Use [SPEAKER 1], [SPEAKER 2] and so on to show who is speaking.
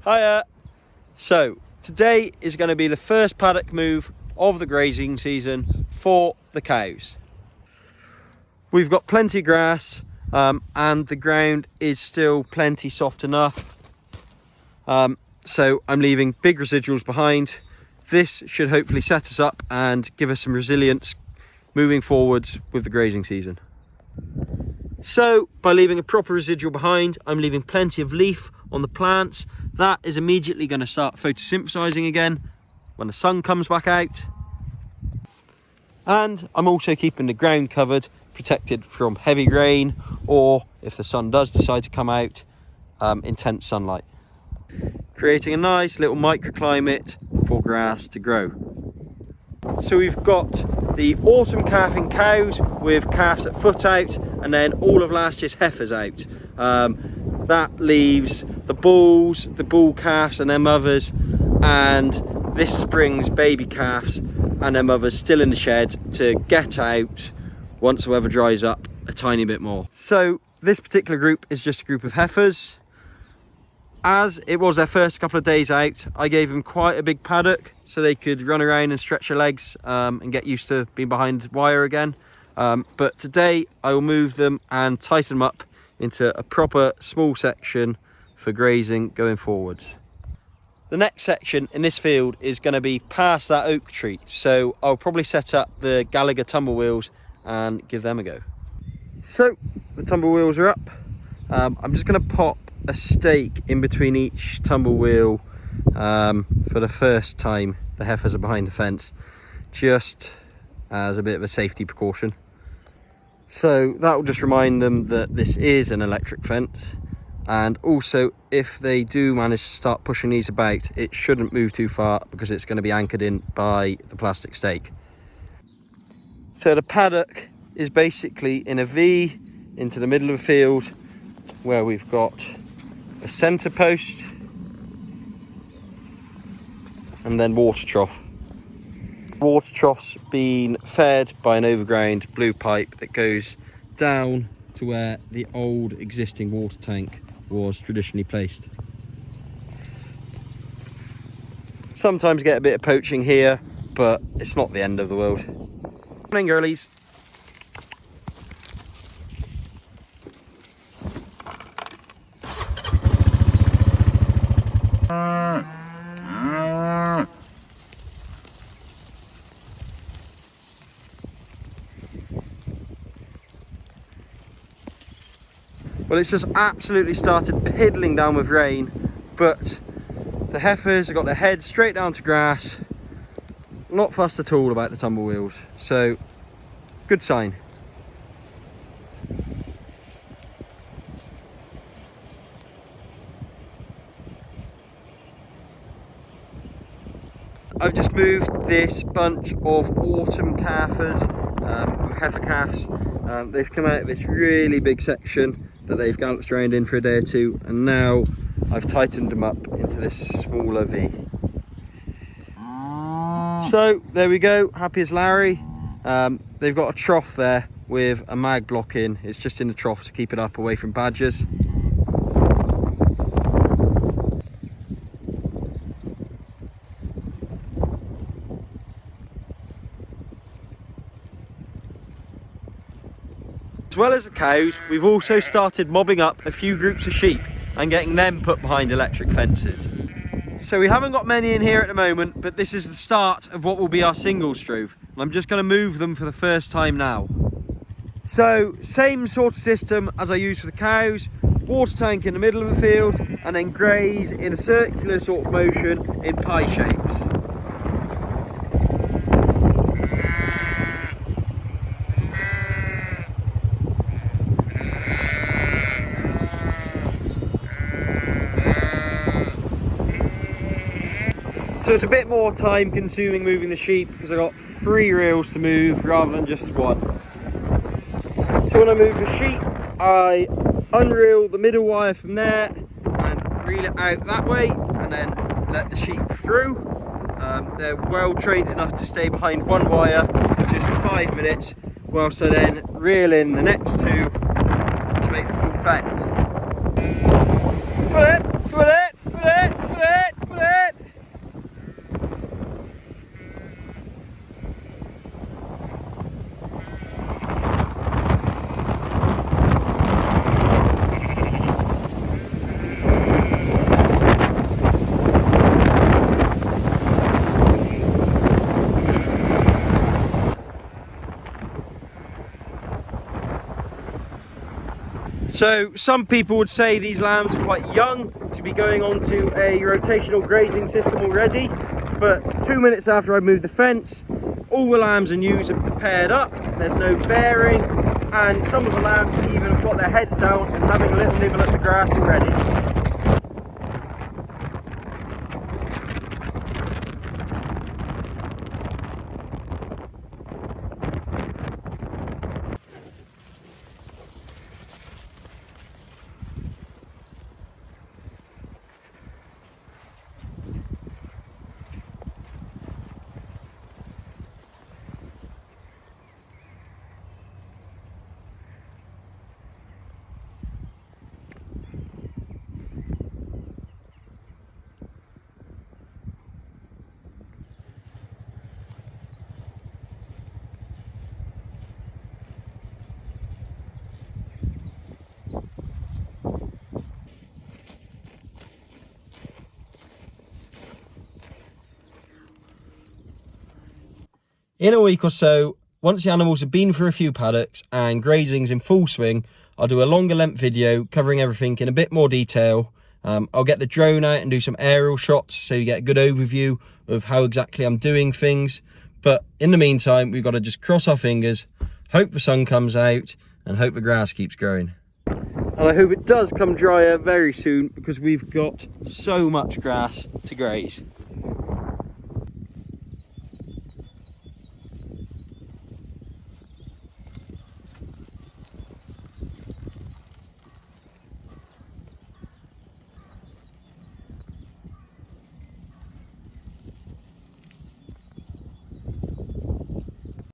[SPEAKER 1] Hiya! So, today is going to be the first paddock move of the grazing season for the cows. We've got plenty of grass and the ground is still plenty soft enough. So I'm leaving big residuals behind. This should hopefully set us up and give us some resilience moving forwards with the grazing season. So by leaving a proper residual behind, I'm leaving plenty of leaf on the plants. That is immediately going to start photosynthesizing again when the sun comes back out. And I'm also keeping the ground covered, protected from heavy rain, or if the sun does decide to come out, intense sunlight. Creating a nice little microclimate for grass to grow. So we've got the autumn calving cows with calves at foot out, and then all of last year's heifers out. That leaves the bulls, the bull calves and their mothers, and this spring's baby calves and their mothers still in the shed to get out once the weather dries up a tiny bit more. So this particular group is just a group of heifers. As it was their first couple of days out, I gave them quite a big paddock so they could run around and stretch their legs and get used to being behind wire again. But today I will move them and tighten them up into a proper small section for grazing going forwards. The next section in this field is going to be past that oak tree, so I'll probably set up the Gallagher tumble wheels and give them a go. So the tumble wheels are up. I'm just going to pop a stake in between each tumble wheel for the first time the heifers are behind the fence, just as a bit of a safety precaution. So that will just remind them that this is an electric fence, and also if they do manage to start pushing these about, it shouldn't move too far because it's going to be anchored in by the plastic stake. So the paddock is basically in a V into the middle of the field, where we've got a centre post and then water trough. Water trough's been fed by an overground blue pipe that goes down to where the old existing water tank was traditionally placed. Sometimes get a bit of poaching here, but it's not the end of the world. Morning girlies. Well, it's just absolutely started piddling down with rain, but the heifers have got their heads straight down to grass, not fussed at all about the tumble wheels, so good sign. I've just moved this bunch of autumn calfers, heifer calves. They've come out of this really big section that they've galloped around in for a day or two, and now I've tightened them up into this smaller V. So there we go, happy as Larry. They've got a trough there with a mag block in. It's just in the trough to keep it up away from badgers. As well as the cows, we've also started mobbing up a few groups of sheep and getting them put behind electric fences. So we haven't got many in here at the moment, but this is the start of what will be our singles drove. And I'm just going to move them for the first time now. So same sort of system as I used for the cows, water tank in the middle of the field, and then graze in a circular sort of motion in pie shapes. So it's a bit more time consuming moving the sheep because I've got 3 reels to move rather than just 1. So when I move the sheep, I unreel the middle wire from there and reel it out that way and then let the sheep through. They're well trained enough to stay behind one wire just for 5 minutes, whilst I then reel in the next 2 to make the full fence. Come on in, come on in, come on in, come on in. So some people would say these lambs are quite young to be going on to a rotational grazing system already, but 2 minutes after I moved the fence, all the lambs and ewes are paired up, there's no bearing, and some of the lambs even have got their heads down and having a little nibble at the grass already. In a week or so, once the animals have been through a few paddocks and grazing's in full swing, I'll do a longer length video covering everything in a bit more detail. I'll get the drone out and do some aerial shots so you get a good overview of how exactly I'm doing things. But in the meantime, we've got to just cross our fingers, hope the sun comes out and hope the grass keeps growing. And I hope it does come drier very soon because we've got so much grass to graze.